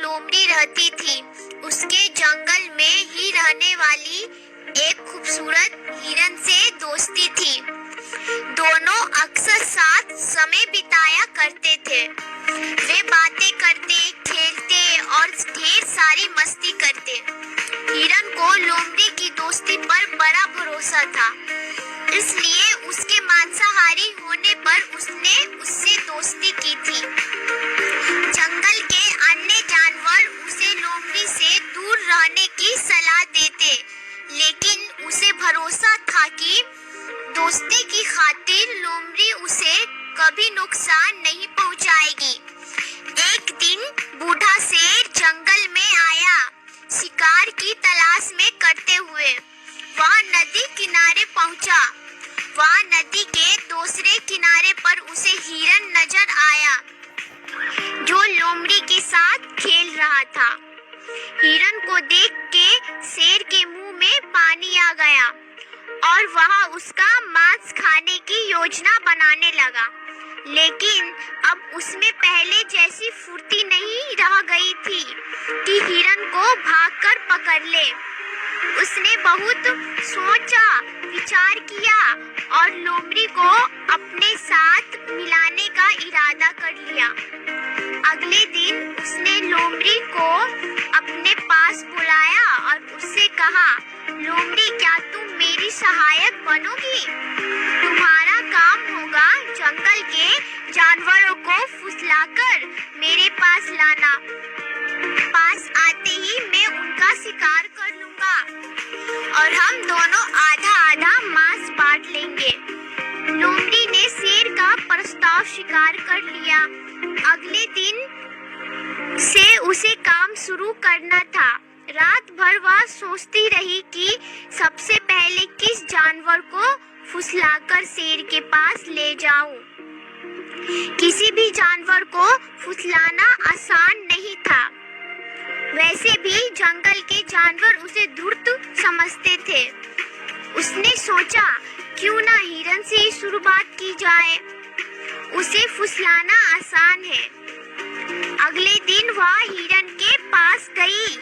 लोमड़ी रहती थी। उसके जंगल में ही रहने वाली एक खूबसूरत हिरन से दोस्ती थी। दोनों अक्सर साथ समय बिताया करते थे। वे बातें करते, खेलते और ढेर सारी मस्ती करते। हिरन को लोमड़ी की दोस्ती पर बड़ा भरोसा था, इसलिए उसके मांसाहारी होने पर उसने उससे दोस्ती की थी। जंगल के अन्य जानवर उसे लोमड़ी से दूर रहने की सलाह देते, लेकिन उसे भरोसा था कि दोस्ती की खातिर लोमड़ी उसे कभी नुकसान नहीं पहुंचाएगी। एक दिन बूढ़ा शेर जंगल में आया, शिकार की तलाश में करते हुए। वह नदी किनारे पहुंचा। वह नदी के दूसरे किनारे पर उसे हिरन नजर आया, जो लोमड़ी के साथ खेल रहा था। हिरन को देख के शेर के मुंह में पानी आ गया और वह उसका मांस खाने की योजना बनाने लगा। लेकिन अब उसमें पहले जैसी फुर्ती नहीं रह गई थी कि हिरन को भागकर पकड़ ले। उसने बहुत सोचा विचार किया और लोमड़ी को अपने साथ मिलाने का इरादा कर लिया। अगले दिन उसने लोमड़ी को अपने पास बुलाया और उससे कहा, लोमड़ी, क्या तुम मेरी सहायक बनोगी? तुम्हारा काम होगा जंगल के जानवरों को फुसलाकर मेरे पास लाना। पास आते ही मैं उनका शिकार कर लूंगा और हम दोनों आधा आधा मांस बांट लेंगे। लोमड़ी ने शेर का प्रस्ताव स्वीकार कर लिया। अगले दिन से उसे काम शुरू करना था। रात भर वह सोचती रही कि सबसे पहले किस जानवर को फुसलाकर शेर के पास ले जाऊं। किसी भी जानवर को फुसलाना आसान नहीं था। वैसे भी जंगल के जानवर उसे धूर्त समझते थे। उसने सोचा, क्यों ना हिरन से ही शुरुआत की जाए। उसे फुसलाना आसान है। अगले दिन वह हिरन के पास गई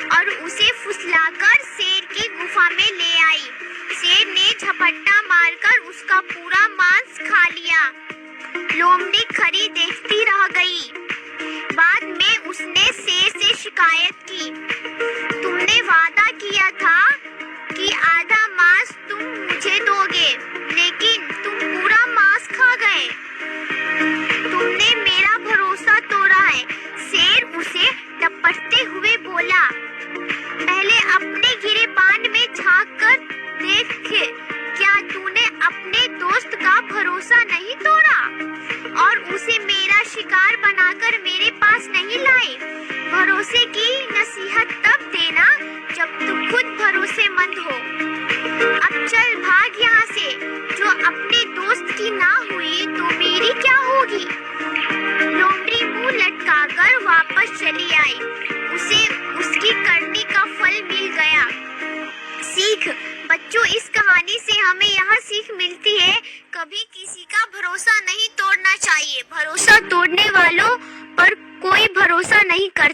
और उसे फुसलाकर शेर की गुफा में ले आई। शेर ने झपट्टा मारकर उसका पूरा मांस खा लिया। लोमड़ी खड़ी देखती रह गई। बाद में उसने शेर से शिकायत की, तुमने वादा किया था कि आधा मांस तुम मुझे दोगे, लेकिन तुम पूरा मांस खा गए। तुमने मेरा भरोसा तोड़ा है। शेर उसे डपटते हुए बोला, पहले अपने गिरेबान में झांक कर देख, क्या तूने अपने दोस्त का भरोसा नहीं तोड़ा और उसे मेरा शिकार बनाकर मेरे पास नहीं लाए? भरोसे की नसीहत तब देना जब तू खुद भरोसेमंद हो। अब चल भाग यहाँ से। जो अपने दोस्त की ना हुई तो मेरी क्या होगी? लोमड़ी मुंह लटकाकर वापस चली आई। उसे उसकी करनी का फल मिल गया। सीख बच्चों, इस कहानी से हमें यह सीख मिलती है, कभी किसी का भरोसा नहीं तोड़ना चाहिए। भरोसा तोड़ने वालों पर कोई भरोसा नहीं करता।